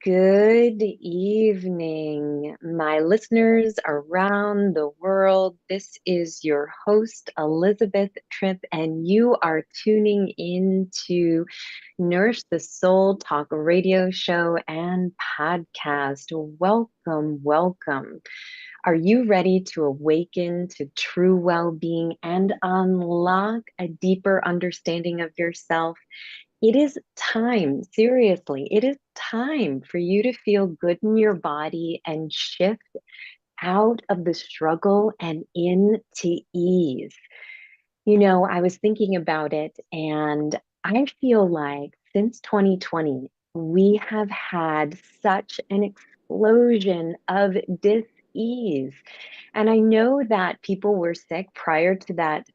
Good evening, my listeners around the world. This is your host, Elizabeth Tripp, and you are tuning in to Nourish the Soul Talk radio show and podcast. Welcome, welcome. Are you ready to awaken to true well being and unlock a deeper understanding of yourself? It is time, seriously, it is time for you to feel good in your body and shift out of the struggle and into ease. I was thinking about it, and I feel like since 2020, we have had such an explosion of dis-ease. And I know that people were sick prior to that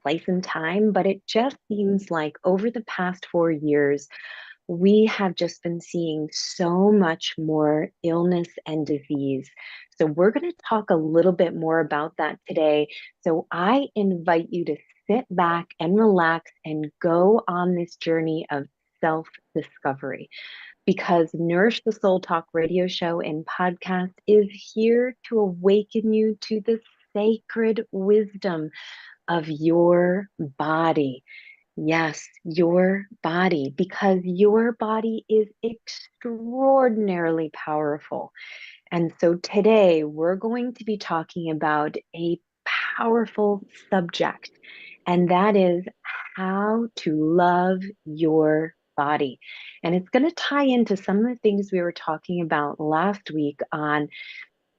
place and time, but it just seems like over the past 4 years, we have just been seeing so much more illness and disease. So, we're going to talk a little bit more about that today. So, I invite you to sit back and relax and go on this journey of self discovery because Nourish the Soul Talk radio show and podcast is here to awaken you to the sacred wisdom of your body. Yes, your body, because your body is extraordinarily powerful. And so today we're going to be talking about a powerful subject, and that is how to love your body. And it's going to tie into some of the things we were talking about last week on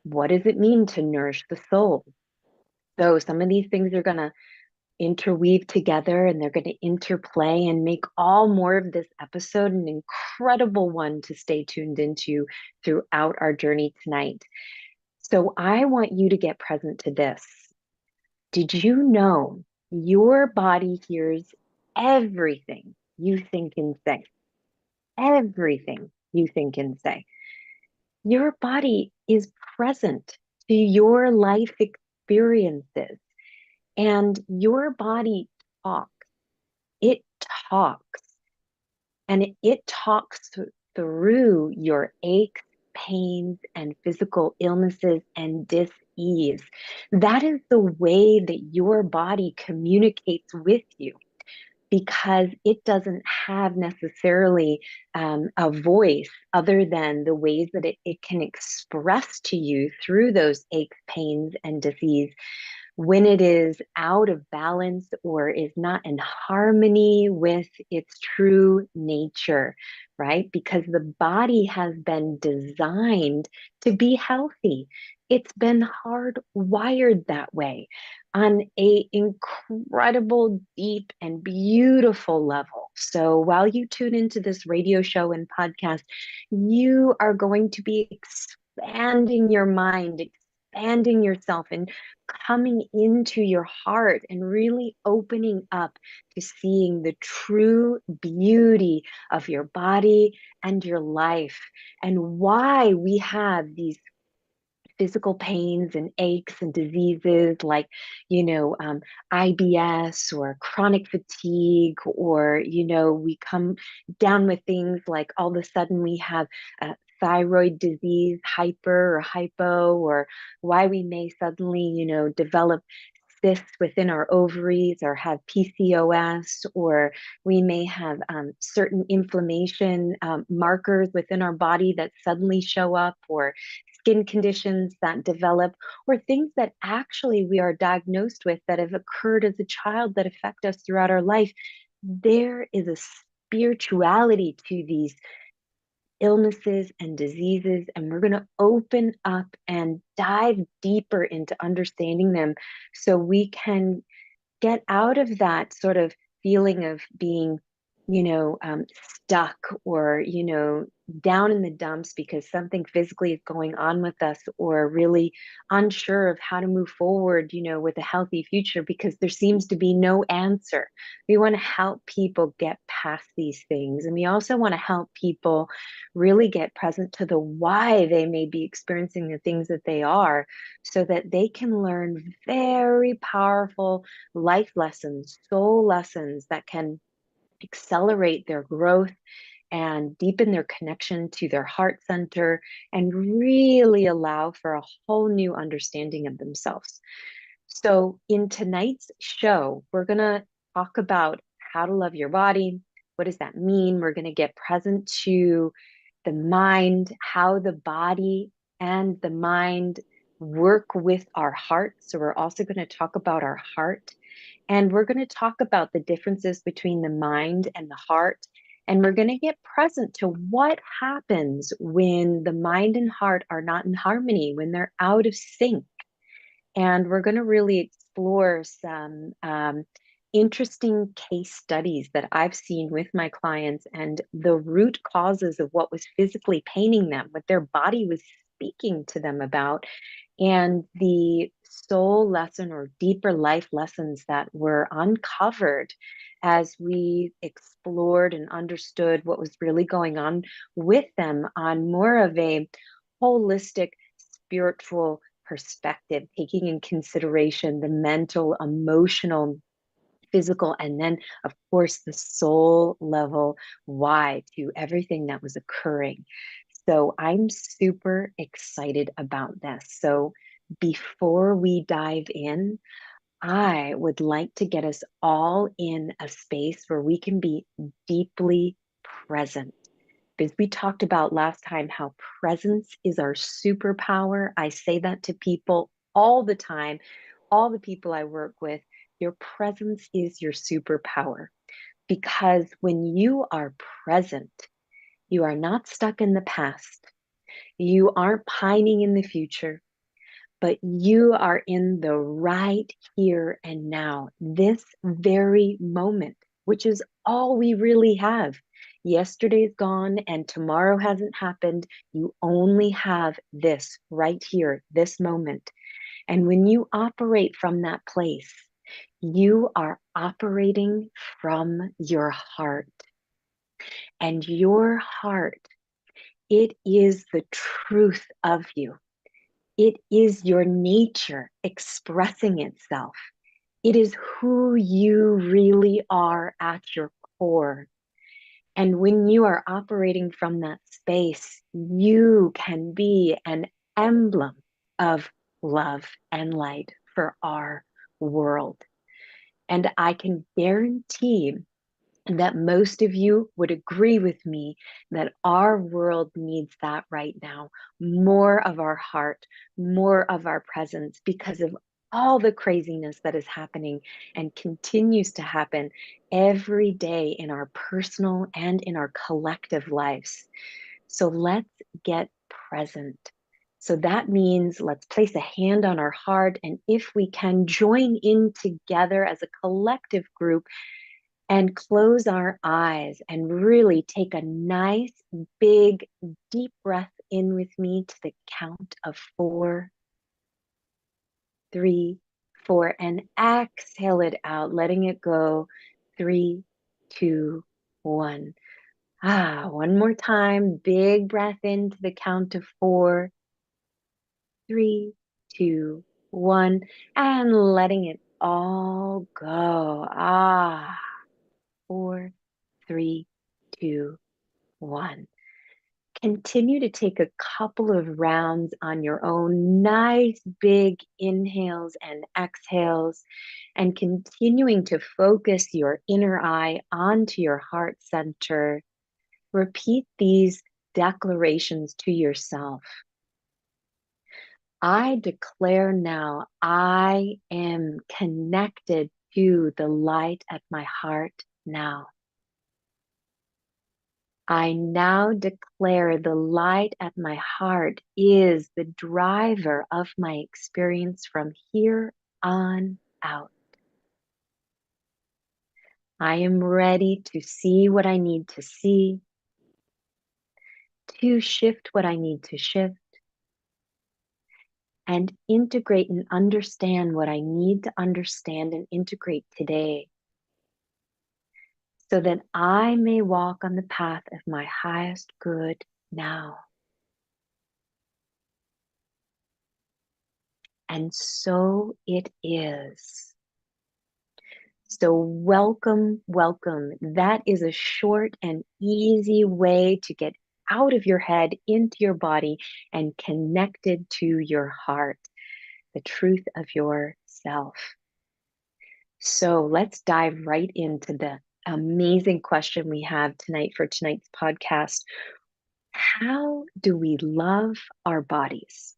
what does it mean to nourish the soul. So some of these things are going to interweave together and they're going to interplay and make all more of this episode an incredible one to stay tuned into throughout our journey tonight. So I want you to get present to this. Did you know your body hears everything you think and say? Everything you think and say. Your body is present to your life experiences, and your body talks. It talks, and it talks through your aches, pains, and physical illnesses and dis-ease. That is the way that your body communicates with you because it doesn't have necessarily a voice other than the ways that it can express to you through those aches, pains, and disease when it is out of balance or is not in harmony with its true nature, right? Because the body has been designed to be healthy. It's been hardwired that way on a incredible, deep, and beautiful level. So while you tune into this radio show and podcast, you are going to be expanding your mind, expanding yourself, and coming into your heart and really opening up to seeing the true beauty of your body and your life and why we have these physical pains and aches and diseases like, IBS or chronic fatigue, or, we come down with things like all of a sudden we have thyroid disease, hyper or hypo, or why we may suddenly, develop cysts within our ovaries or have PCOS, or we may have certain inflammation markers within our body that suddenly show up, or skin conditions that develop, or things that actually we are diagnosed with that have occurred as a child that affect us throughout our life. There is a spirituality to these illnesses and diseases, and we're going to open up and dive deeper into understanding them so we can get out of that sort of feeling of being, stuck or, down in the dumps because something physically is going on with us, or really unsure of how to move forward, with a healthy future because there seems to be no answer. We want to help people get past these things. And we also want to help people really get present to the why they may be experiencing the things that they are so that they can learn very powerful life lessons, soul lessons that can accelerate their growth and deepen their connection to their heart center and really allow for a whole new understanding of themselves. So, in tonight's show, we're going to talk about how to love your body. What does that mean? We're going to get present to the mind, how the body and the mind work with our heart. So, we're also going to talk about our heart. And we're going to talk about the differences between the mind and the heart. And we're going to get present to what happens when the mind and heart are not in harmony, when they're out of sync. And we're going to really explore some interesting case studies that I've seen with my clients and the root causes of what was physically paining them, what their body was speaking to them about, and the soul lesson or deeper life lessons that were uncovered as we explored and understood what was really going on with them on more of a holistic, spiritual perspective, taking in consideration the mental, emotional, physical, and then, of course, the soul level why to everything that was occurring. So I'm super excited about this. So before we dive in, I would like to get us all in a space where we can be deeply present. Because we talked about last time how presence is our superpower. I say that to people all the time, all the people I work with. Your presence is your superpower because when you are present, you are not stuck in the past. You aren't pining in the future, but you are in the right here and now, this very moment, which is all we really have. Yesterday's gone and tomorrow hasn't happened. You only have this right here, this moment. And when you operate from that place, you are operating from your heart. And your heart, it is the truth of you. It is your nature expressing itself. It is who you really are at your core. And when you are operating from that space, you can be an emblem of love and light for our world. And I can guarantee that most of you would agree with me that our world needs that right now. More of our heart, more of our presence because of all the craziness that is happening and continues to happen every day in our personal and in our collective lives. So let's get present. So that means let's place a hand on our heart, and if we can, join in together as a collective group and close our eyes and really take a nice, big, deep breath in with me to the count of 4, 3, 4, and exhale it out, letting it go. 3, 2, 1. One more time. Big breath into the count of 4, 3, 2, 1, and letting it all go. 4, 3, 2, 1. Continue to take a couple of rounds on your own, nice big inhales and exhales, and continuing to focus your inner eye onto your heart center. Repeat these declarations to yourself. I declare now I am connected to the light at my heart now. I now declare the light at my heart is the driver of my experience from here on out. I am ready to see what I need to see, to shift what I need to shift, and integrate and understand what I need to understand and integrate today, so that I may walk on the path of my highest good now. And so it is. So welcome, welcome. That is a short and easy way to get out of your head, into your body, and connected to your heart, the truth of yourself. So let's dive right into the amazing question we have tonight for tonight's podcast. How do we love our bodies?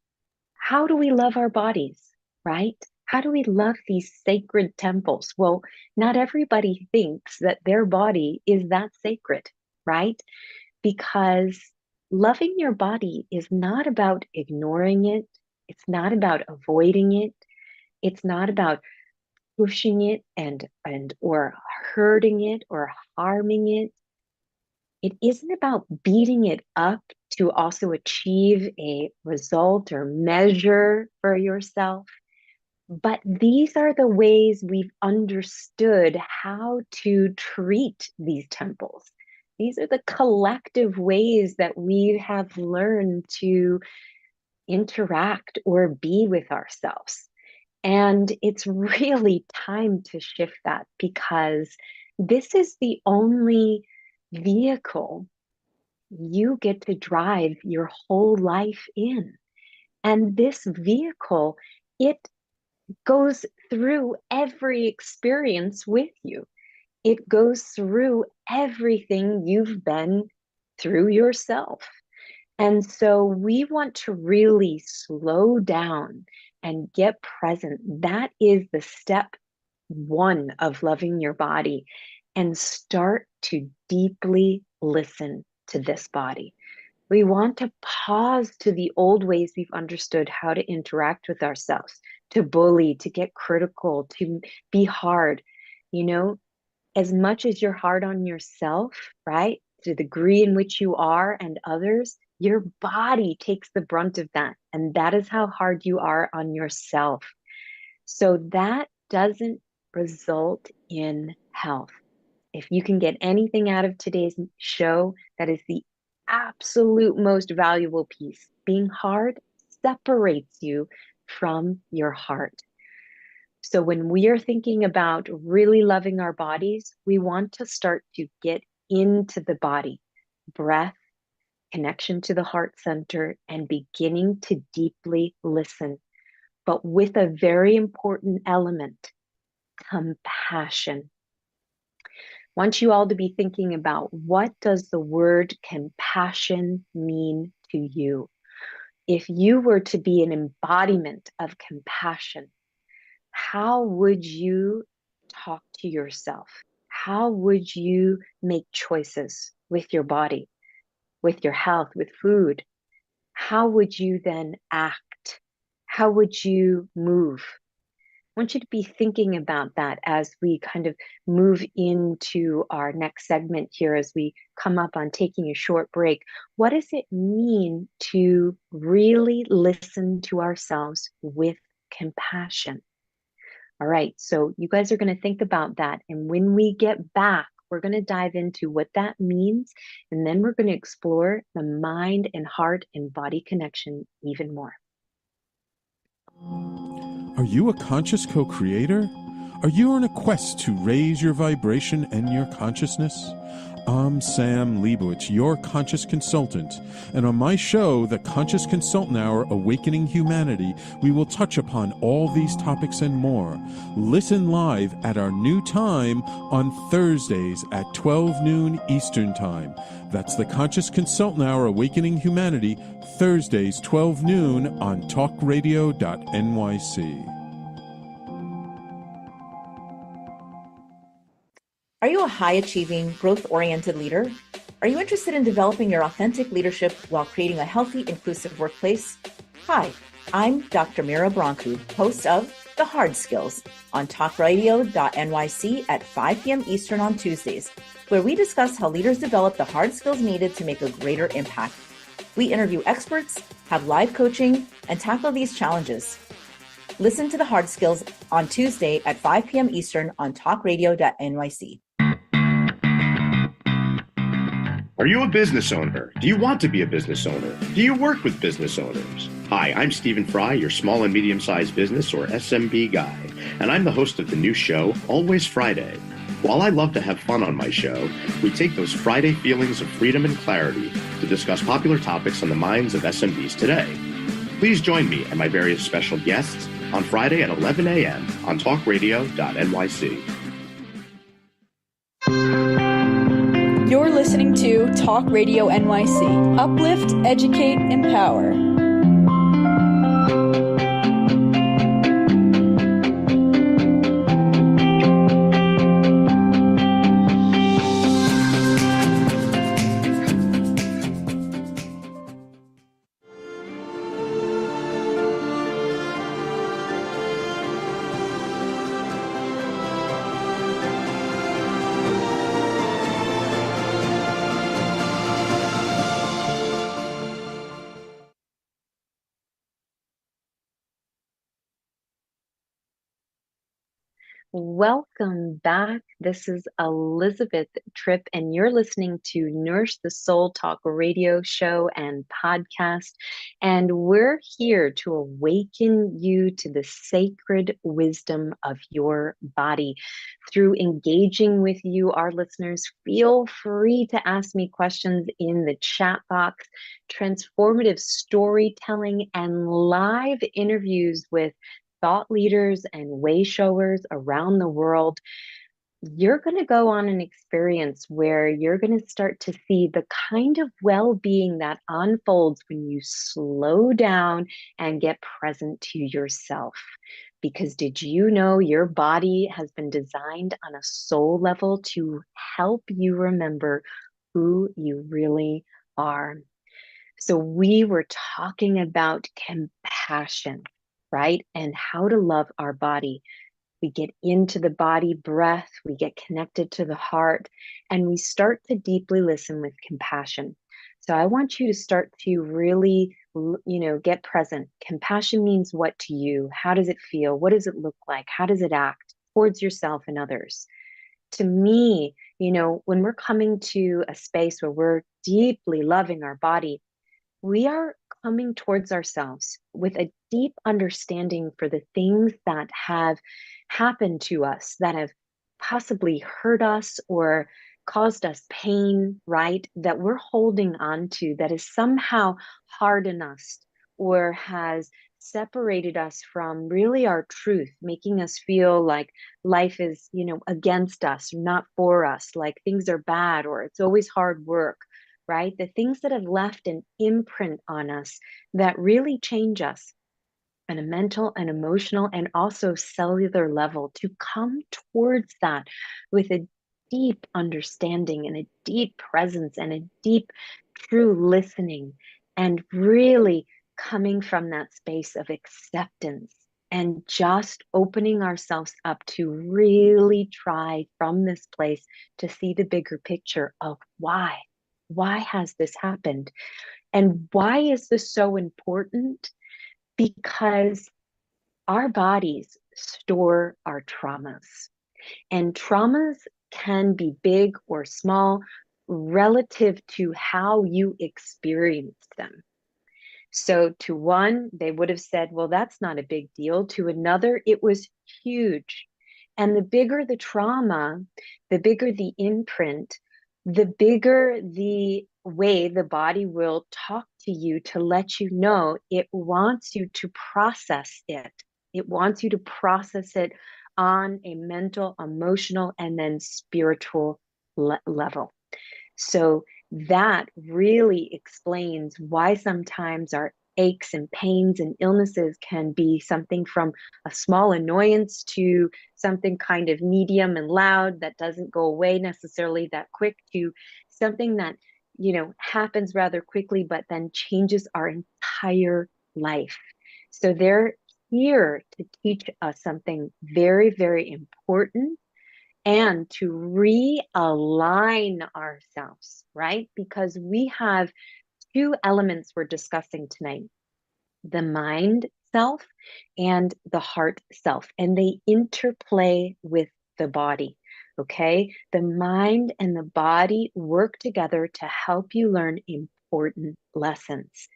How do we love our bodies, right? How do we love these sacred temples? Well, not everybody thinks that their body is that sacred, right? Because loving your body is not about ignoring it. It's not about avoiding it. It's not about pushing it and or hurting it or harming it. It isn't about beating it up to also achieve a result or measure for yourself. But these are the ways we've understood how to treat these temples. These are the collective ways that we have learned to interact or be with ourselves. And it's really time to shift that, because this is the only vehicle you get to drive your whole life in. And this vehicle, it goes through every experience with you. It goes through everything you've been through yourself. And so we want to really slow down and get present. That is the step one of loving your body, and start to deeply listen to this body. We want to pause to the old ways we've understood how to interact with ourselves, to bully, to get critical, to be hard. You know, as much as you're hard on yourself, right? To the degree in which you are and others, your body takes the brunt of that. And that is how hard you are on yourself. So that doesn't result in health. If you can get anything out of today's show, that is the absolute most valuable piece. Being hard separates you from your heart. So when we are thinking about really loving our bodies, we want to start to get into the body, breath, connection to the heart center, and beginning to deeply listen. But with a very important element, compassion. I want you all to be thinking about, what does the word compassion mean to you? If you were to be an embodiment of compassion, how would you talk to yourself? How would you make choices with your body, with your health, with food? How would you then act? How would you move? I want you to be thinking about that as we kind of move into our next segment here, as we come up on taking a short break. What does it mean to really listen to ourselves with compassion? All right, so you guys are going to think about that. And when we get back, we're going to dive into what that means. And then we're going to explore the mind and heart and body connection even more. Are you a conscious co-creator? Are you on a quest to raise your vibration and your consciousness? I'm Sam Leibowitz, your conscious consultant, and on my show, The Conscious Consultant Hour, Awakening Humanity, we will touch upon all these topics and more. Listen live at our new time on Thursdays at 12 noon Eastern Time. That's The Conscious Consultant Hour, Awakening Humanity, Thursdays 12 noon on TalkRadio.nyc. Are you a high-achieving, growth-oriented leader? Are you interested in developing your authentic leadership while creating a healthy, inclusive workplace? Hi, I'm Dr. Mira Brancu, host of The Hard Skills on TalkRadio.nyc at 5 p.m. Eastern on Tuesdays, where we discuss how leaders develop the hard skills needed to make a greater impact. We interview experts, have live coaching, and tackle these challenges. Listen to The Hard Skills on Tuesday at 5 p.m. Eastern on TalkRadio.nyc. Are you a business owner? Do you want to be a business owner? Do you work with business owners? Hi, I'm Stephen Fry, your small and medium-sized business or SMB guy, and I'm the host of the new show, Always Friday. While I love to have fun on my show, we take those Friday feelings of freedom and clarity to discuss popular topics on the minds of SMBs today. Please join me and my various special guests on Friday at 11 a.m. on TalkRadio.nyc. You're listening to Talk Radio NYC. Uplift, educate, empower. Welcome back. This is Elizabeth Tripp, and you're listening to Nourish the Soul Talk radio show and podcast. And we're here to awaken you to the sacred wisdom of your body. Through engaging with you, our listeners, feel free to ask me questions in the chat box. Transformative storytelling and live interviews with thought leaders and way showers around the world. You're going to go on an experience where you're going to start to see the kind of well-being that unfolds when you slow down and get present to yourself. Because did you know your body has been designed on a soul level to help you remember who you really are? So we were talking about compassion, right? And how to love our body. We get into the body breath, we get connected to the heart, and we start to deeply listen with compassion. So I want you to start to really, get present. Compassion means what to you? How does it feel? What does it look like? How does it act towards yourself and others? To me, when we're coming to a space where we're deeply loving our body, we are coming towards ourselves with a deep understanding for the things that have happened to us, that have possibly hurt us or caused us pain, right? That we're holding on to, that is somehow hardened us or has separated us from really our truth, making us feel like life is, against us, not for us, like things are bad or it's always hard work, right? The things that have left an imprint on us that really change us on a mental and emotional and also cellular level, to come towards that with a deep understanding and a deep presence and a deep true listening, and really coming from that space of acceptance and just opening ourselves up to really try from this place to see the bigger picture of why. Why has this happened? And why is this so important? Because our bodies store our traumas, and traumas can be big or small relative to how you experience them. So to one, they would have said, well, that's not a big deal. To another, it was huge. And the bigger the trauma, the bigger the imprint, the bigger the way the body will talk to you to let you know it wants you to process it. It wants you to process it on a mental, emotional, and then spiritual level. So that really explains why sometimes our aches and pains and illnesses can be something from a small annoyance to something kind of medium and loud that doesn't go away necessarily that quick, to something that, happens rather quickly, but then changes our entire life. So they're here to teach us something very, very important and to realign ourselves, right? Because we have two elements we're discussing tonight: the mind self and the heart self, and they interplay with the body. Okay? The mind and the body work together to help you learn important lessons.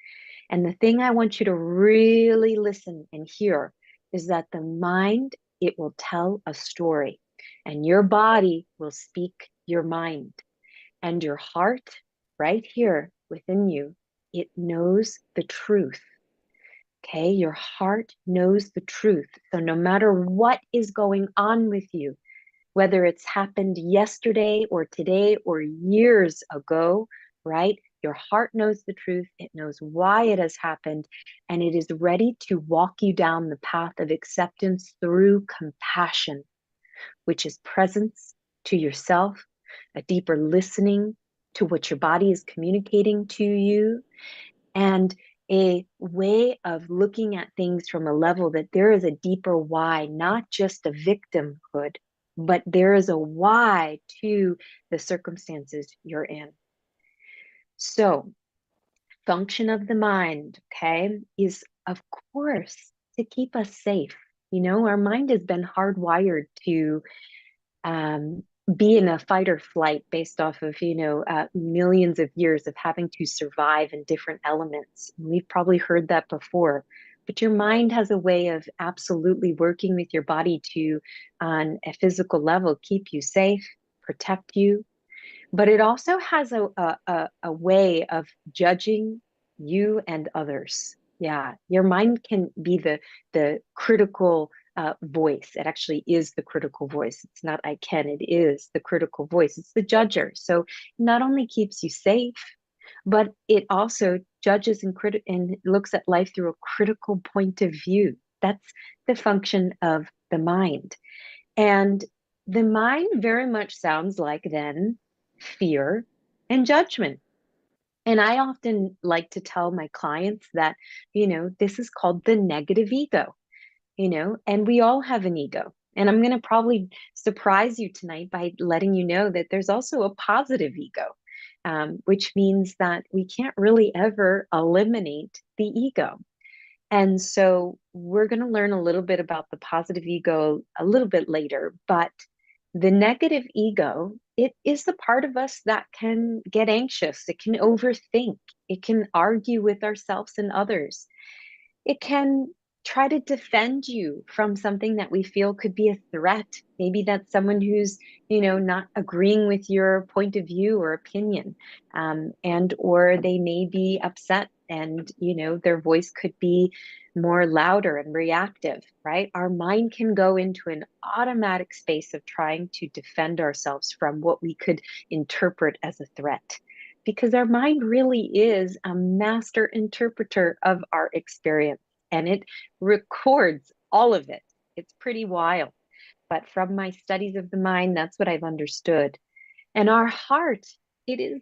And the thing I want you to really listen and hear is that the mind, it will tell a story, and your body will speak your mind, and your heart, right here within you, it knows the truth. Okay, your heart knows the truth. So no matter what is going on with you, whether it's happened yesterday or today or years ago, right? Your heart knows the truth. It knows why it has happened, and it is ready to walk you down the path of acceptance through compassion, which is presence to yourself, a deeper listening to what your body is communicating to you, and a way of looking at things from a level that there is a deeper why, not just a victimhood, but there is a why to the circumstances you're in. So, function of the mind, okay, is of course to keep us safe. You know, our mind has been hardwired to um, be in a fight or flight based off of, millions of years of having to survive in different elements. We've probably heard that before, but your mind has a way of absolutely working with your body to, on a physical level, keep you safe, protect you, but it also has a way of judging you and others. Yeah, your mind can be the critical voice. It actually is the critical voice. It's not I can, it is the critical voice. It's the judger. So it not only keeps you safe, but it also judges and looks at life through a critical point of view. That's the function of the mind. And the mind very much sounds like then fear and judgment. And I often like to tell my clients that, this is called the negative ego, and we all have an ego. And I'm going to probably surprise you tonight by letting you know that there's also a positive ego, which means that we can't really ever eliminate the ego. And so we're going to learn a little bit about the positive ego a little bit later, but the negative ego, it is the part of us that can get anxious, it can overthink, it can argue with ourselves and others. It can try to defend you from something that we feel could be a threat. Maybe that's someone who's, not agreeing with your point of view or opinion, and or they may be upset, and their voice could be more louder and reactive. Right, our mind can go into an automatic space of trying to defend ourselves from what we could interpret as a threat, because our mind really is a master interpreter of our experience, and it records all of it. It's pretty wild. But from my studies of the mind, that's what I've understood. And our heart, it is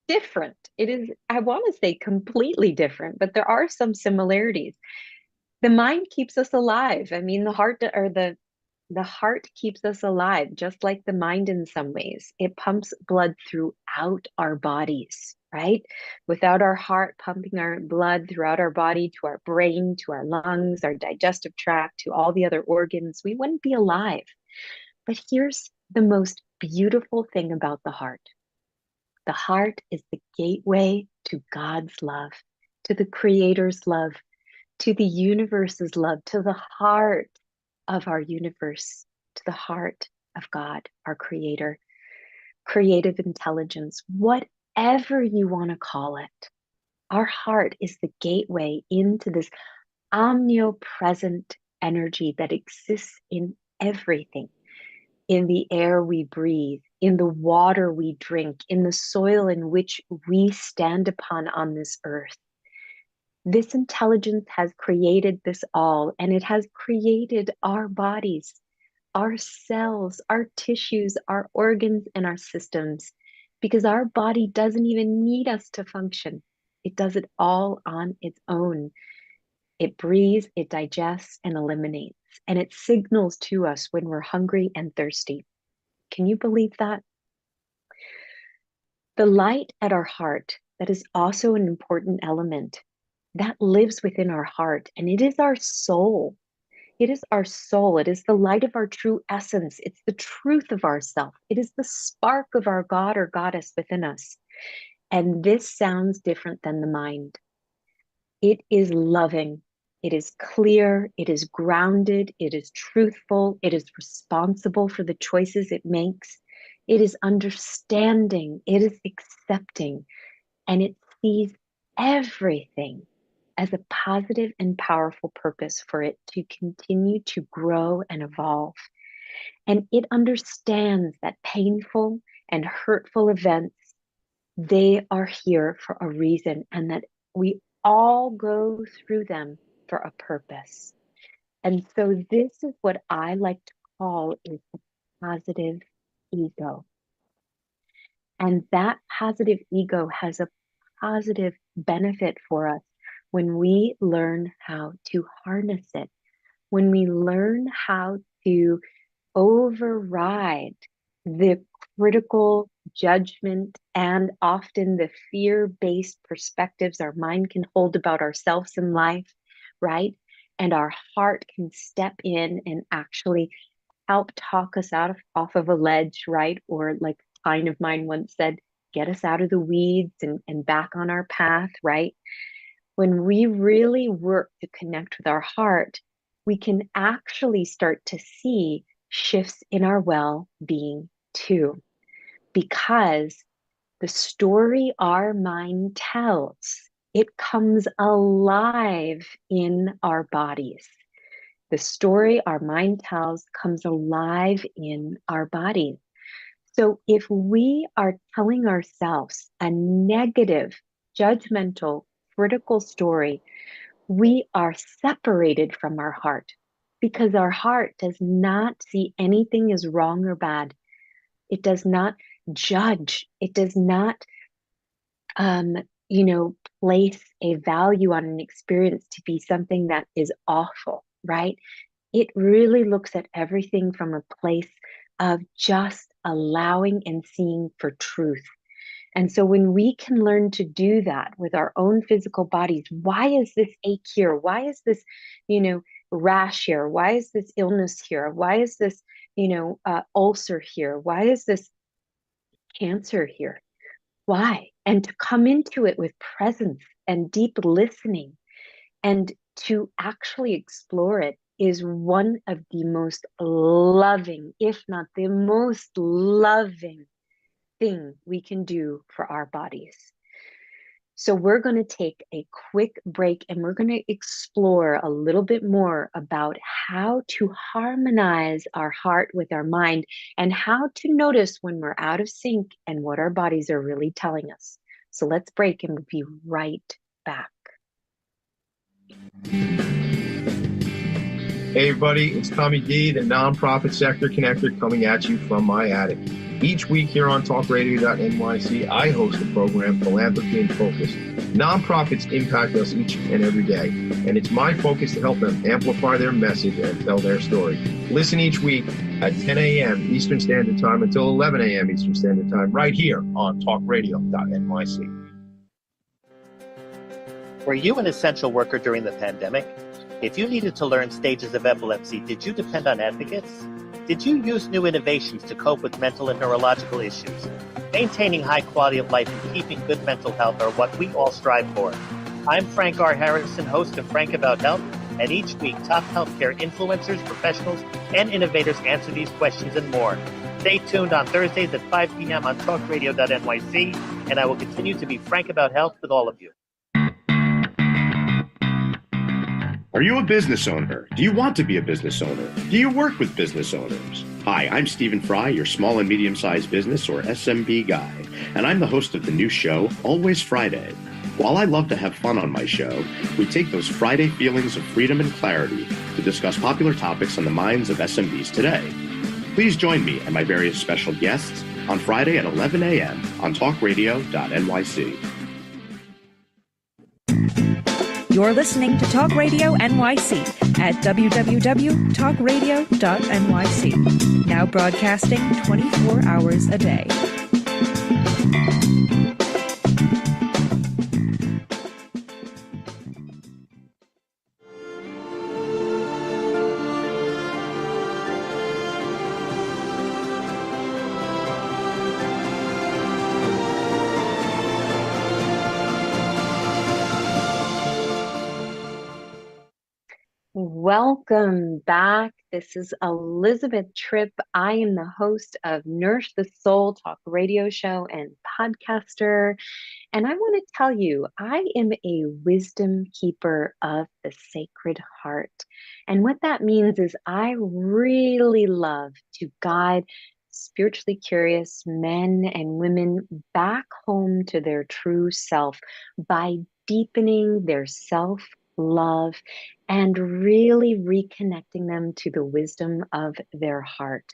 different. It is, I want to say completely different, but there are some similarities. The mind keeps us alive. I mean, the heart keeps us alive, just like the mind in some ways. It pumps blood throughout our bodies, right? Without our heart pumping our blood throughout our body to our brain, to our lungs, our digestive tract, to all the other organs, we wouldn't be alive. But here's the most beautiful thing about the heart. The heart is the gateway to God's love, to the Creator's love, to the universe's love, to the heart of our universe, to the heart of God, our Creator, creative intelligence, whatever you want to call it. Our heart is the gateway into this omnipresent energy that exists in everything, in the air we breathe, in the water we drink, in the soil in which we stand upon on this earth. This intelligence has created this all, and it has created our bodies, our cells, our tissues, our organs, and our systems, because our body doesn't even need us to function. It does it all on its own. It breathes, it digests, and eliminates, and it signals to us when we're hungry and thirsty. Can you believe that? The light at our heart, that is also an important element that lives within our heart, and it is our soul. It is our soul. It is the light of our true essence. It's the truth of ourself. It is the spark of our God or goddess within us. And this sounds different than the mind. It is loving. It is clear. It is grounded. It is truthful. It is responsible for the choices it makes. It is understanding. It is accepting. And it sees everything as a positive and powerful purpose for it to continue to grow and evolve. And it understands that painful and hurtful events, they are here for a reason, and that we all go through them for a purpose. And so this is what I like to call is the positive ego. And that positive ego has a positive benefit for us when we learn how to harness it, when we learn how to override the critical judgment and often the fear-based perspectives our mind can hold about ourselves in life, right? And our heart can step in and actually help talk us off of a ledge, right? Or like a client of mine once said, get us out of the weeds and back on our path, right? When we really work to connect with our heart, we can actually start to see shifts in our well-being too. Because the story our mind tells, it comes alive in our bodies. The story our mind tells comes alive in our bodies. So if we are telling ourselves a negative, judgmental, critical story, we are separated from our heart because our heart does not see anything as wrong or bad. It does not judge. It does not, place a value on an experience to be something that is awful, right? It really looks at everything from a place of just allowing and seeing for truth. And so when we can learn to do that with our own physical bodies, why is this ache here? Why is this, rash here? Why is this illness here? Why is this, ulcer here? Why is this cancer here? Why? And to come into it with presence and deep listening and to actually explore it is one of the most loving, if not the most loving thing we can do for our bodies. So we're going to take a quick break and we're going to explore a little bit more about how to harmonize our heart with our mind and how to notice when we're out of sync and what our bodies are really telling us. So let's break and we'll be right back. Hey everybody, it's Tommy D, the nonprofit sector connector, coming at you from my attic. Each week here on TalkRadio.nyc, I host the program Philanthropy in Focus. Nonprofits impact us each and every day, and it's my focus to help them amplify their message and tell their story. Listen each week at 10 a.m. Eastern Standard Time until 11 a.m. Eastern Standard Time, right here on TalkRadio.nyc. Were you an essential worker during the pandemic? If you needed to learn stages of epilepsy, did you depend on advocates? Did you use new innovations to cope with mental and neurological issues? Maintaining high quality of life and keeping good mental health are what we all strive for. I'm Frank R. Harrison, host of Frank About Health, and each week top healthcare influencers, professionals, and innovators answer these questions and more. Stay tuned on Thursdays at 5 p.m. on TalkRadio.nyc, and I will continue to be frank about health with all of you. Are you a business owner? Do you want to be a business owner? Do you work with business owners? Hi, I'm Stephen Fry, your small and medium-sized business or SMB guy, and I'm the host of the new show, Always Friday. While I love to have fun on my show, we take those Friday feelings of freedom and clarity to discuss popular topics on the minds of SMBs today. Please join me and my various special guests on Friday at 11 a.m. on TalkRadio.nyc. You're listening to Talk Radio NYC at www.talkradio.nyc. Now broadcasting 24 hours a day. Welcome back. This is Elizabeth Tripp. I am the host of Nourish the Soul Talk radio show and podcaster. And I want to tell you, I am a wisdom keeper of the Sacred Heart. And what that means is I really love to guide spiritually curious men and women back home to their true self by deepening their self love and really reconnecting them to the wisdom of their heart.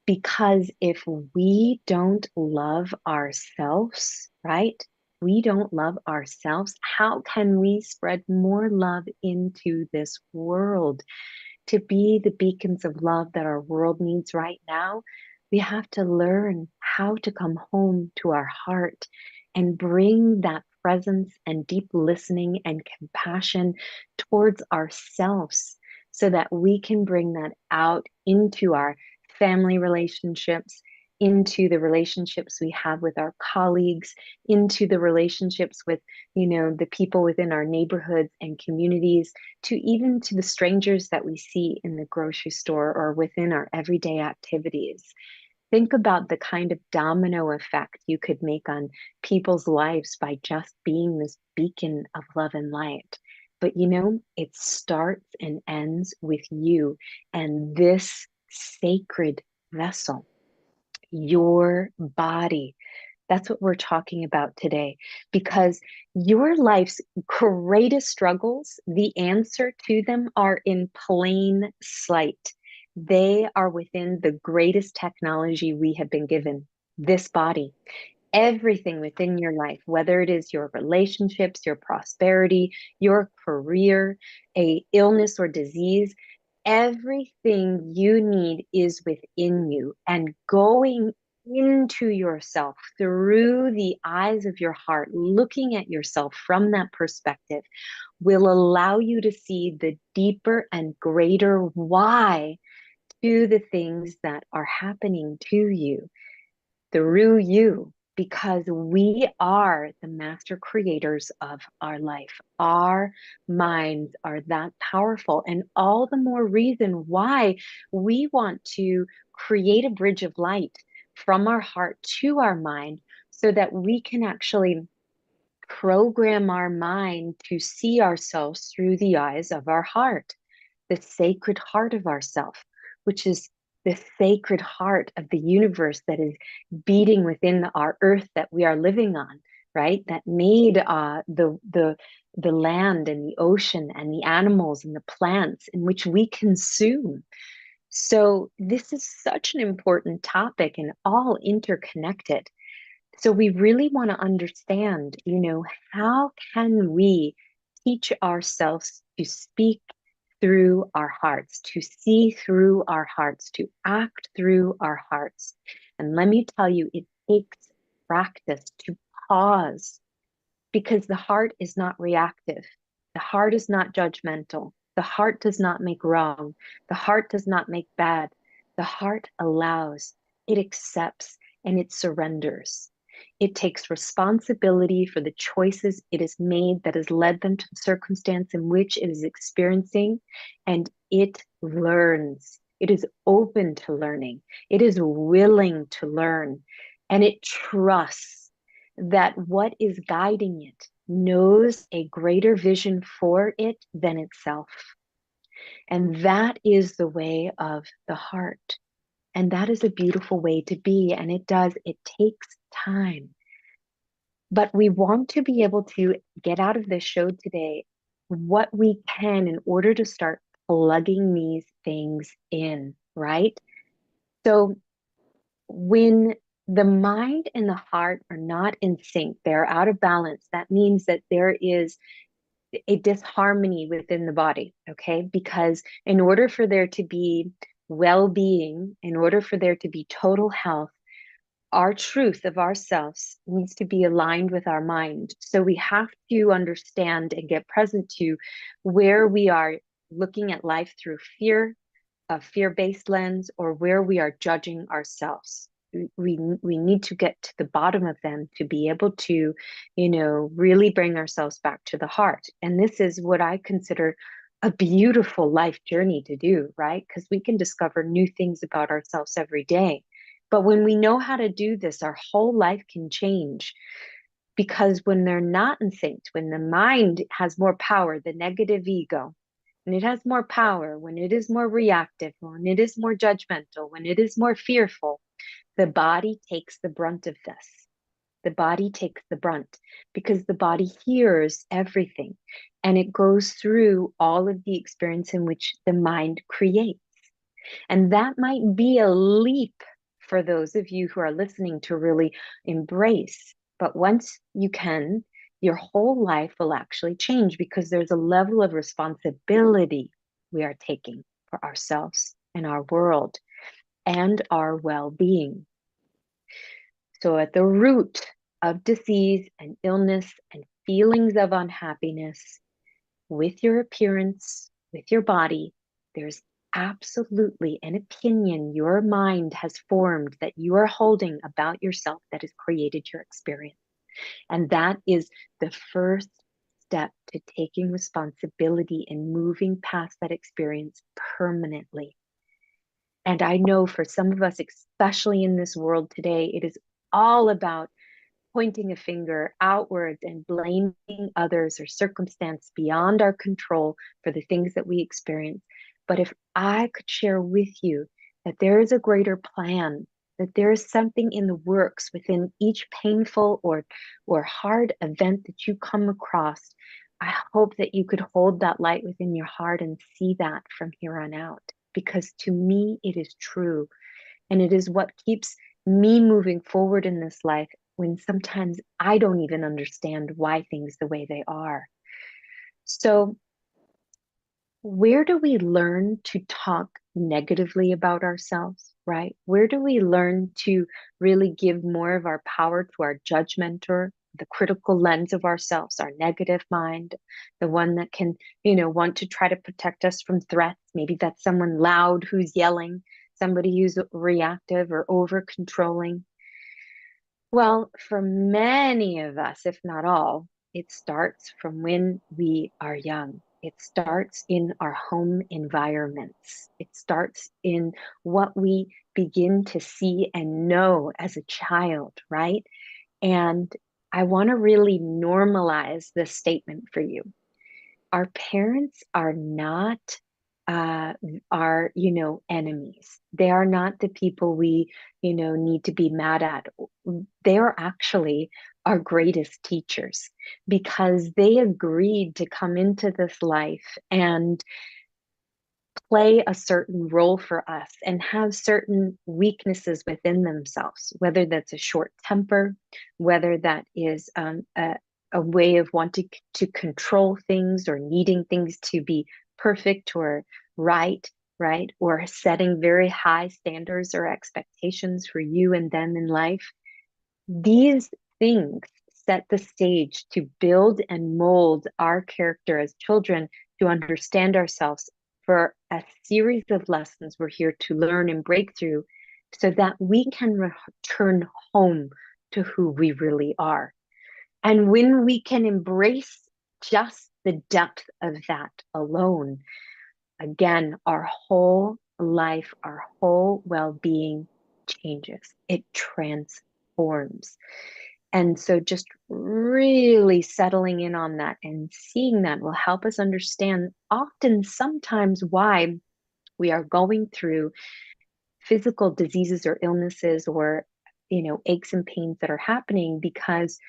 Because if we don't love ourselves, right? We don't love ourselves, how can we spread more love into this world? To be the beacons of love that our world needs right now, we have to learn how to come home to our heart and bring that presence and deep listening and compassion towards ourselves so that we can bring that out into our family relationships, into the relationships we have with our colleagues, into the relationships with, the people within our neighborhoods and communities, to even to the strangers that we see in the grocery store or within our everyday activities. Think about the kind of domino effect you could make on people's lives by just being this beacon of love and light. But it starts and ends with you and this sacred vessel, your body. That's what we're talking about today, because your life's greatest struggles, the answer to them are in plain sight. They are within the greatest technology we have been given, this body. Everything within your life, whether it is your relationships, your prosperity, your career, a illness or disease, everything you need is within you. And going into yourself through the eyes of your heart, looking at yourself from that perspective, will allow you to see the deeper and greater why to the things that are happening to you through you, because we are the master creators of our life. Our minds are that powerful, and all the more reason why we want to create a bridge of light from our heart to our mind so that we can actually program our mind to see ourselves through the eyes of our heart, the sacred heart of ourself, which is the sacred heart of the universe that is beating within our earth that we are living on, right? That made the land and the ocean and the animals and the plants in which we consume. So this is such an important topic and all interconnected. So we really want to understand, how can we teach ourselves to speak through our hearts, to see through our hearts, to act through our hearts. And let me tell you, it takes practice to pause, because the heart is not reactive. The heart is not judgmental. The heart does not make wrong. The heart does not make bad. The heart allows, it accepts, and it surrenders. It takes responsibility for the choices it has made that has led them to the circumstance in which it is experiencing, and it learns. It is open to learning. It is willing to learn, and it trusts that what is guiding it knows a greater vision for it than itself. And that is the way of the heart. And that is a beautiful way to be. And it takes time. But we want to be able to get out of this show today what we can in order to start plugging these things in, right? So when the mind and the heart are not in sync, they're out of balance, that means that there is a disharmony within the body, okay? Because in order for there to be well-being, in order for there to be total health, our truth of ourselves needs to be aligned with our mind. So we have to understand and get present to where we are looking at life through fear, a fear-based lens, or where we are judging ourselves. We need to get to the bottom of them to be able to, really bring ourselves back to the heart. And this is what I consider a beautiful life journey to do, right? Because we can discover new things about ourselves every day. But when we know how to do this, our whole life can change. Because when they're not in sync, when the mind has more power, the negative ego, and it has more power, when it is more reactive, when it is more judgmental, when it is more fearful, the body takes the brunt of this. The body takes the brunt because the body hears everything and it goes through all of the experience in which the mind creates. And that might be a leap for those of you who are listening to really embrace. But once you can, your whole life will actually change because there's a level of responsibility we are taking for ourselves and our world and our well being. So, at the root of disease and illness and feelings of unhappiness with your appearance, with your body, there's absolutely an opinion your mind has formed that you are holding about yourself that has created your experience. And that is the first step to taking responsibility and moving past that experience permanently. And I know for some of us, especially in this world today, it is all about pointing a finger outwards and blaming others or circumstance beyond our control for the things that we experience. But if I could share with you that there is a greater plan, that there is something in the works within each painful or hard event that you come across, I hope that you could hold that light within your heart and see that from here on out. Because to me, it is true. And it is what keeps me moving forward in this life when sometimes I don't even understand why things the way they are. So, where do we learn to talk negatively about ourselves, right? Where do we learn to really give more of our power to our judgment or the critical lens of ourselves, our negative mind, the one that can, want to try to protect us from threats? Maybe that's someone loud who's yelling, somebody who's reactive or over controlling. Well, for many of us, if not all, it starts from when we are young. It starts in our home environments. It starts in what we begin to see and know as a child, right? And I want to really normalize this statement for you. Our parents are not our enemies. They are not the people we need to be mad at. They are actually our greatest teachers because they agreed to come into this life and play a certain role for us and have certain weaknesses within themselves, whether that's a short temper, whether that is a way of wanting to control things or needing things to be perfect or right, or setting very high standards or expectations for you and them in life. These things set the stage to build and mold our character as children to understand ourselves for a series of lessons we're here to learn and break through so that we can return home to who we really are. And when we can embrace just the depth of that alone, again, our whole life, our whole well-being changes. It transforms. And so just really settling in on that and seeing that will help us understand often sometimes why we are going through physical diseases or illnesses or aches and pains that are happening because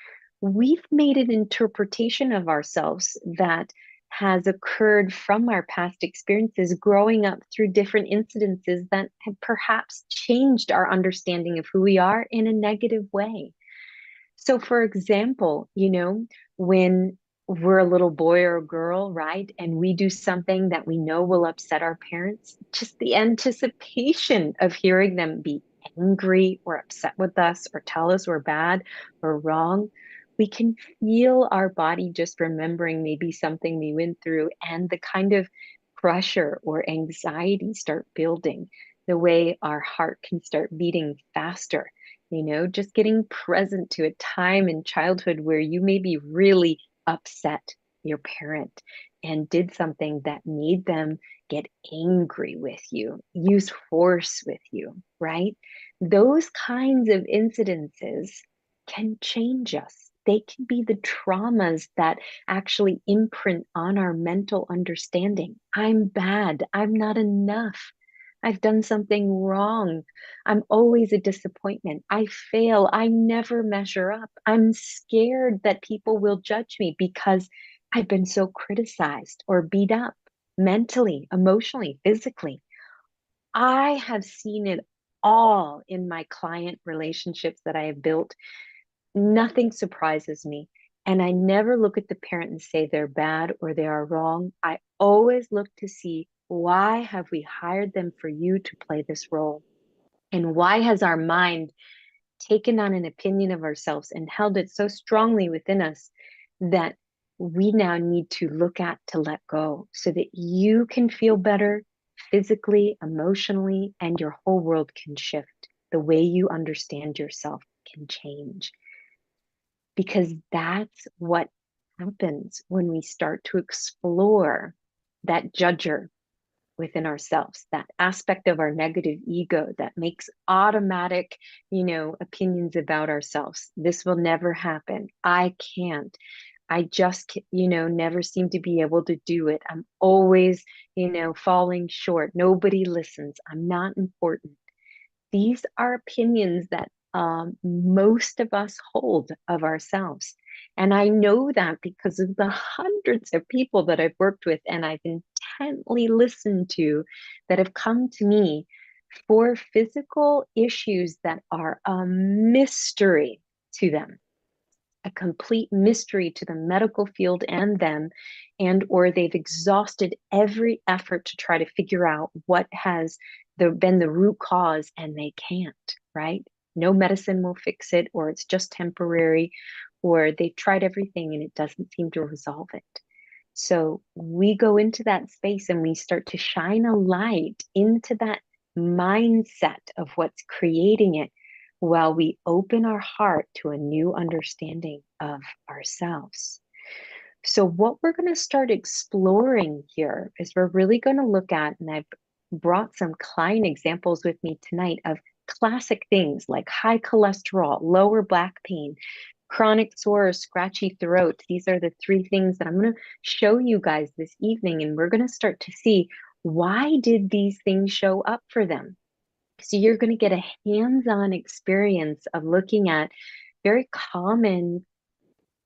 we've made an interpretation of ourselves that has occurred from our past experiences growing up through different incidences that have perhaps changed our understanding of who we are in a negative way. So, for example, when we're a little boy or a girl, right, and we do something that we know will upset our parents, just the anticipation of hearing them be angry or upset with us or tell us we're bad or wrong, we can feel our body just remembering maybe something we went through and the kind of pressure or anxiety start building, the way our heart can start beating faster. Just getting present to a time in childhood where you may be really upset, your parent and did something that made them get angry with you, use force with you, right? Those kinds of incidences can change us. They can be the traumas that actually imprint on our mental understanding. I'm bad. I'm not enough. I've done something wrong. I'm always a disappointment. I fail. I never measure up. I'm scared that people will judge me because I've been so criticized or beat up mentally, emotionally, physically. I have seen it all in my client relationships that I have built. Nothing surprises me. And I never look at the parent and say they're bad or they are wrong. I always look to see, why have we hired them for you to play this role? And why has our mind taken on an opinion of ourselves and held it so strongly within us that we now need to look at to let go so that you can feel better physically, emotionally, and your whole world can shift. The way you understand yourself can change. Because that's what happens when we start to explore that judger within ourselves, that aspect of our negative ego that makes automatic, opinions about ourselves. This will never happen. I can't. I just, never seem to be able to do it. I'm always, falling short. Nobody listens. I'm not important. These are opinions that most of us hold of ourselves. And I know that because of the hundreds of people that I've worked with and I've intently listened to that have come to me for physical issues that are a mystery to them, a complete mystery to the medical field and them, and or they've exhausted every effort to try to figure out what has been the root cause and they can't, right? No medicine will fix it, or it's just temporary, or they've tried everything and it doesn't seem to resolve it. So we go into that space and we start to shine a light into that mindset of what's creating it, while we open our heart to a new understanding of ourselves. So what we're going to start exploring here is we're really going to look at, and I've brought some client examples with me tonight of classic things like high cholesterol, lower back pain, chronic sore or scratchy throat. These are the three things that I'm going to show you guys this evening, and we're going to start to see, why did these things show up for them? So you're going to get a hands-on experience of looking at very common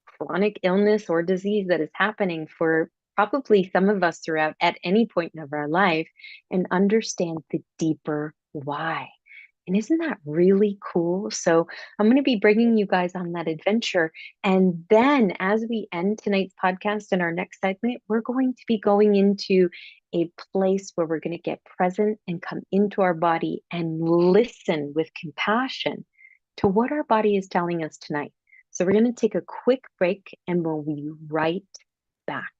chronic illness or disease that is happening for probably some of us throughout at any point of our life, and understand the deeper why. And isn't that really cool? So I'm going to be bringing you guys on that adventure. And then as we end tonight's podcast in our next segment, we're going to be going into a place where we're going to get present and come into our body and listen with compassion to what our body is telling us tonight. So we're going to take a quick break and we'll be right back.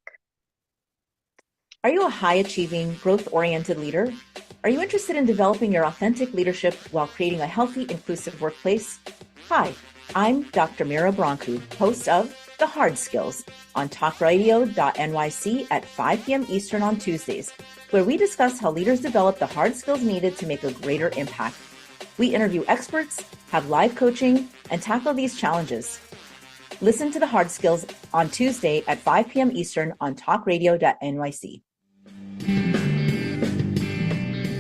Are you a high-achieving, growth-oriented leader? Are you interested in developing your authentic leadership while creating a healthy, inclusive workplace? Hi, I'm Dr. Mira Brancu, host of The Hard Skills on TalkRadio.nyc at 5 p.m. Eastern on Tuesdays, where we discuss how leaders develop the hard skills needed to make a greater impact. We interview experts, have live coaching, and tackle these challenges. Listen to The Hard Skills on Tuesday at 5 p.m. Eastern on TalkRadio.nyc.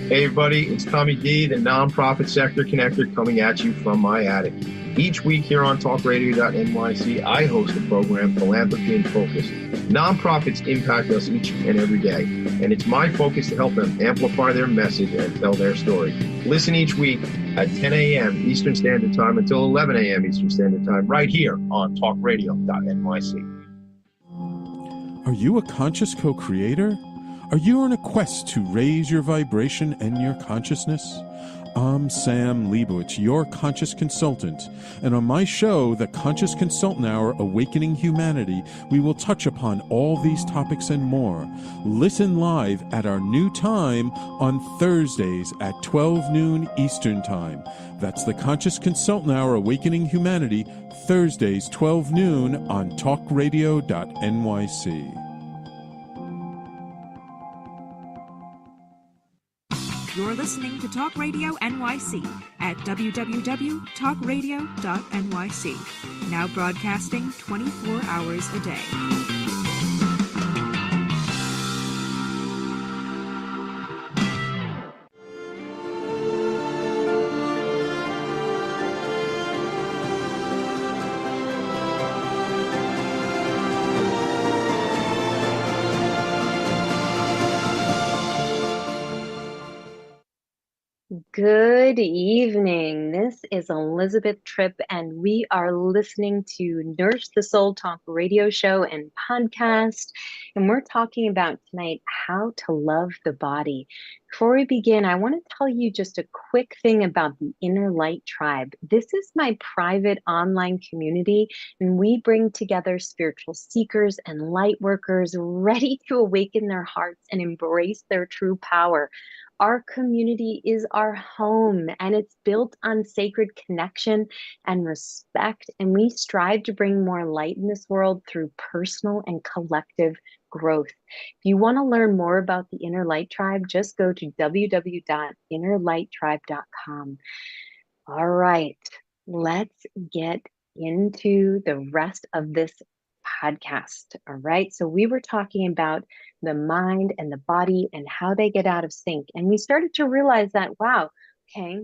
Hey everybody, it's Tommy D, the nonprofit sector connector, coming at you from my attic. Each week here on TalkRadio.nyc, I host the program Philanthropy in Focus. Nonprofits impact us each and every day, and it's my focus to help them amplify their message and tell their story. Listen each week at 10 a.m. Eastern Standard Time until 11 a.m. Eastern Standard Time, right here on TalkRadio.nyc. Are you a conscious co-creator? Are you on a quest to raise your vibration and your consciousness? I'm Sam Leibowitz, your conscious consultant, and on my show, The Conscious Consultant Hour Awakening Humanity, we will touch upon all these topics and more. Listen live at our new time on Thursdays at 12 noon Eastern Time. That's The Conscious Consultant Hour Awakening Humanity, Thursdays 12 noon on TalkRadio.nyc. You're listening to Talk Radio NYC at www.talkradio.nyc. Now broadcasting 24 hours a day. Good evening. This is Elizabeth Tripp, and we are listening to Nourish the Soul Talk radio show and podcast. And we're talking about tonight how to love the body. Before we begin, I want to tell you just a quick thing about the Inner Light Tribe. This is my private online community, and we bring together spiritual seekers and light workers ready to awaken their hearts and embrace their true power. Our community is our home, and it's built on sacred connection and respect. And we strive to bring more light in this world through personal and collective growth. If you want to learn more about the Inner Light Tribe, just go to www.innerlighttribe.com. All right, let's get into the rest of this podcast. All right, so we were talking about the mind and the body and how they get out of sync. And we started to realize that, wow, okay,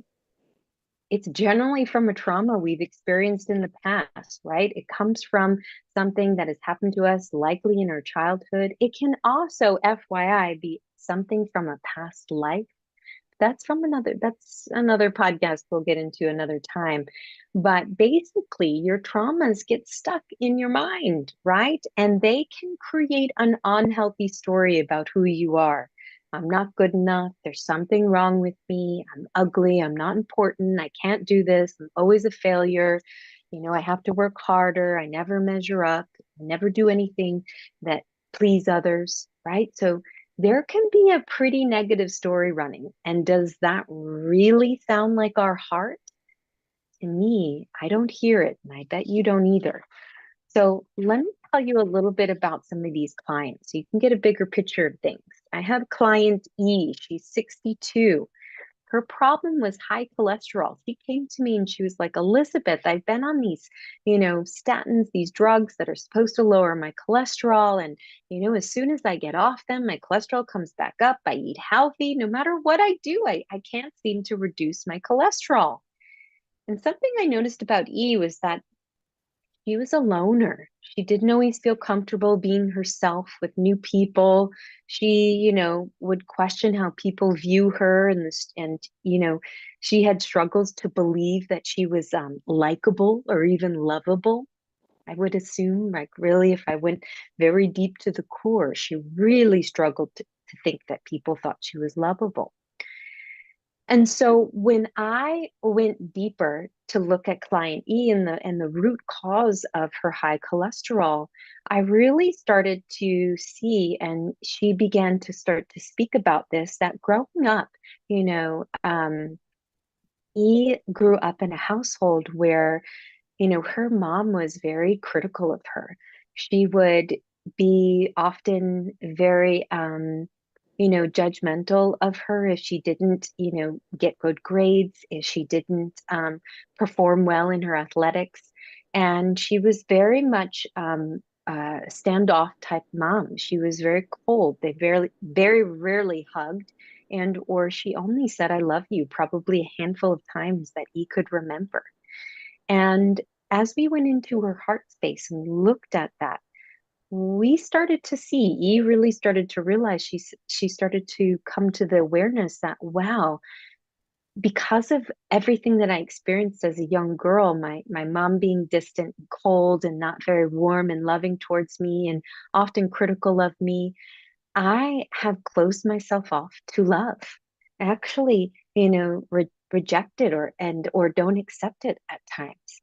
it's generally from a trauma we've experienced in the past, right? It comes from something that has happened to us, likely in our childhood. It can also, FYI, be something from a past life. That's another podcast we'll get into another time. But basically, your traumas get stuck in your mind, right? And they can create an unhealthy story about who you are. I'm not good enough. There's something wrong with me. I'm ugly. I'm not important. I can't do this. I'm always a failure. I have to work harder. I never measure up. I never do anything that please others, right? So there can be a pretty negative story running. And does that really sound like our heart? To me, I don't hear it, and I bet you don't either. So let me tell you a little bit about some of these clients so you can get a bigger picture of things. I have client E. She's 62. Her problem was high cholesterol. She came to me and she was like, Elizabeth, I've been on these, statins, these drugs that are supposed to lower my cholesterol. And, as soon as I get off them, my cholesterol comes back up. I eat healthy. No matter what I do, I can't seem to reduce my cholesterol. And something I noticed about E was that she was a loner. She didn't always feel comfortable being herself with new people. She, would question how people view her, and she had struggles to believe that she was likable or even lovable. I would assume, like, really, if I went very deep to the core, she really struggled to think that people thought she was lovable. And so when I went deeper to look at client E and the root cause of her high cholesterol, I really started to see, and she began to start to speak about this, that growing up, E grew up in a household where, her mom was very critical of her. She would be often very, judgmental of her if she didn't, get good grades, if she didn't perform well in her athletics. And she was very much standoff type mom. She was very cold. They very rarely hugged, and or she only said I love you probably a handful of times that he could remember. And as we went into her heart space and looked at that, we started to see, E really started to realize, she started to come to the awareness that, wow, because of everything that I experienced as a young girl, my mom being distant and cold and not very warm and loving towards me and often critical of me, I have closed myself off to love. Actually, reject it or don't accept it at times.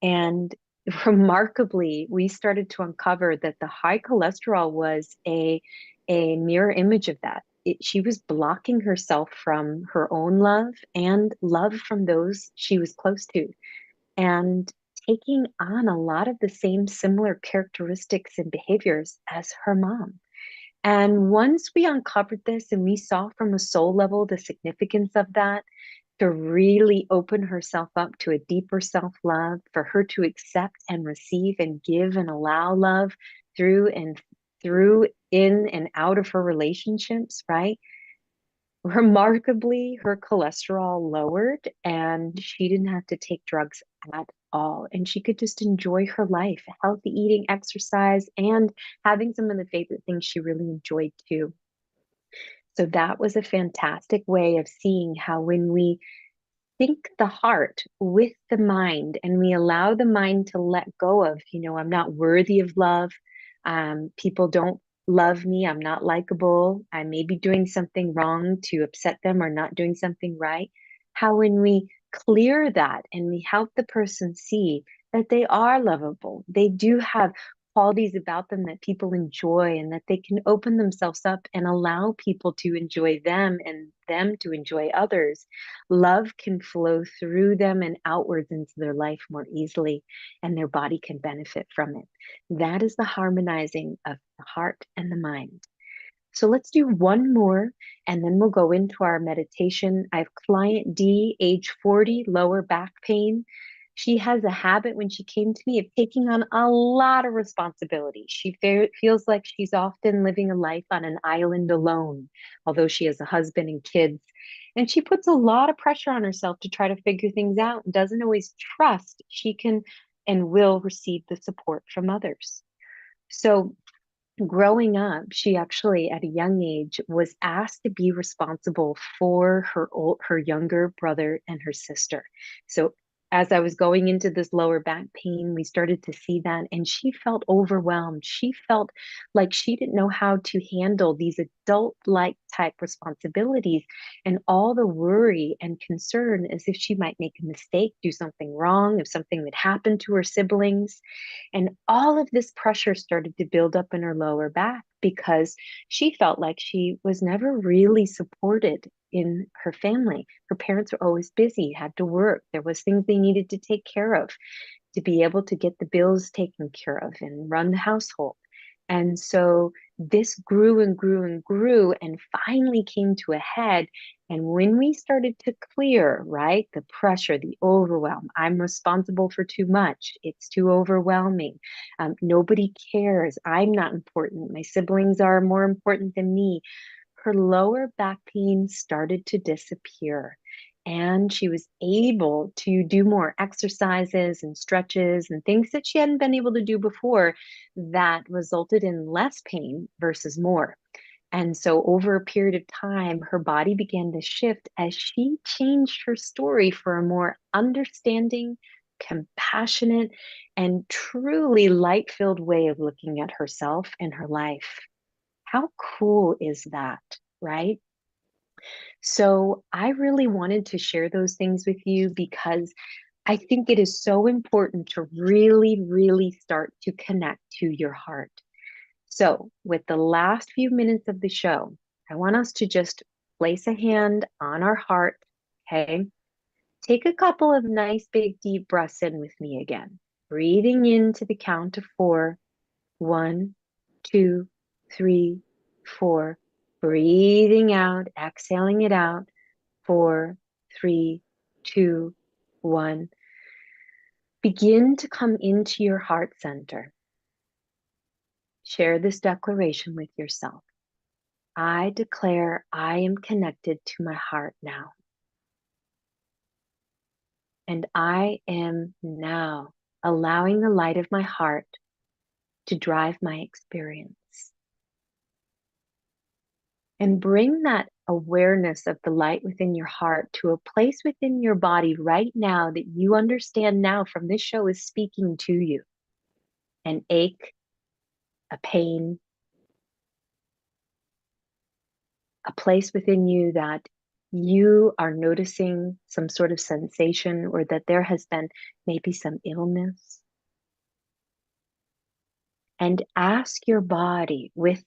And remarkably, we started to uncover that the high cholesterol was a mirror image of that. She was blocking herself from her own love and love from those she was close to, and taking on a lot of the same similar characteristics and behaviors as her mom. And once we uncovered this and we saw from a soul level the significance of that, to really open herself up to a deeper self love, for her to accept and receive and give and allow love through and through, in and out of her relationships, right? Remarkably, her cholesterol lowered and she didn't have to take drugs at all. And she could just enjoy her life, healthy eating, exercise, and having some of the favorite things she really enjoyed too. So that was a fantastic way of seeing how when we sync the heart with the mind and we allow the mind to let go of, I'm not worthy of love. People don't love me. I'm not likable. I may be doing something wrong to upset them or not doing something right. How when we clear that and we help the person see that they are lovable, they do have qualities about them that people enjoy, and that they can open themselves up and allow people to enjoy them and them to enjoy others, love can flow through them and outwards into their life more easily, and their body can benefit from it. That is the harmonizing of the heart and the mind. So let's do one more and then we'll go into our meditation. I have client D, age 40, lower back pain. She has a habit when she came to me of taking on a lot of responsibility. She feels like she's often living a life on an island alone, although she has a husband and kids. And she puts a lot of pressure on herself to try to figure things out and doesn't always trust she can and will receive the support from others. So growing up, she actually at a young age was asked to be responsible for her younger brother and her sister. So as I was going into this lower back pain, we started to see that, and she felt overwhelmed. She felt like she didn't know how to handle these adult-like type responsibilities, and all the worry and concern as if she might make a mistake, do something wrong, if something would happen to her siblings. And all of this pressure started to build up in her lower back because she felt like she was never really supported in her family. Her parents were always busy, had to work. There was things they needed to take care of to be able to get the bills taken care of and run the household. And so this grew and grew and grew and finally came to a head. And when we started to clear, right, the pressure, the overwhelm, I'm responsible for too much. It's too overwhelming. Nobody cares. I'm not important. My siblings are more important than me. Her lower back pain started to disappear. And she was able to do more exercises and stretches and things that she hadn't been able to do before, that resulted in less pain versus more. And so over a period of time, her body began to shift as she changed her story for a more understanding, compassionate, and truly light-filled way of looking at herself and her life. How cool is that, right? So I really wanted to share those things with you because I think it is so important to really, really start to connect to your heart. So with the last few minutes of the show, I want us to just place a hand on our heart, okay? Take a couple of nice big deep breaths in with me again. Breathing into the count of 4. 1, 2, 3, 4. Breathing out, exhaling it out. 4, 3, 2, 1. Begin to come into your heart center. Share this declaration with yourself. I declare I am connected to my heart now. And I am now allowing the light of my heart to drive my experience. And bring that awareness of the light within your heart to a place within your body right now that you understand now from this show is speaking to you. An ache, a pain, a place within you that you are noticing some sort of sensation or that there has been maybe some illness. And ask your body with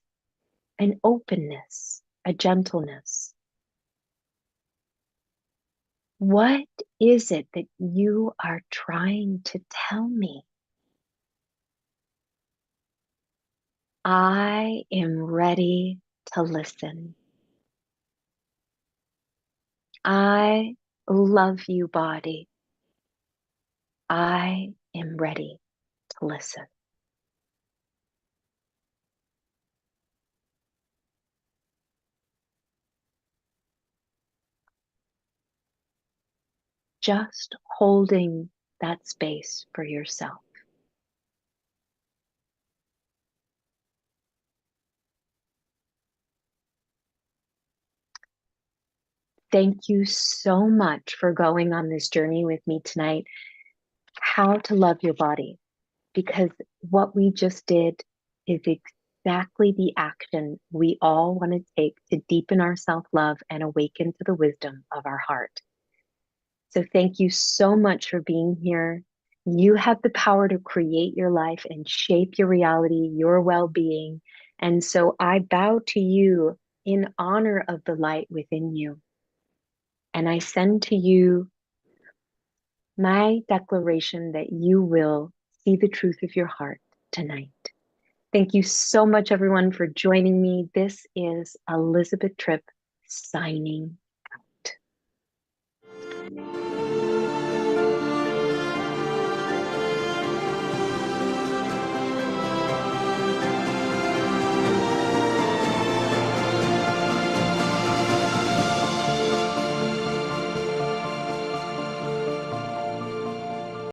an openness, a gentleness, what is it that you are trying to tell me? I am ready to listen. I love you, body. I am ready to listen. Just holding that space for yourself. Thank you so much for going on this journey with me tonight. How to love your body. Because what we just did is exactly the action we all want to take to deepen our self-love and awaken to the wisdom of our heart. So thank you so much for being here. You have the power to create your life and shape your reality, your well-being. And so I bow to you in honor of the light within you. And I send to you my declaration that you will see the truth of your heart tonight. Thank you so much, everyone, for joining me. This is Elizabeth Tripp signing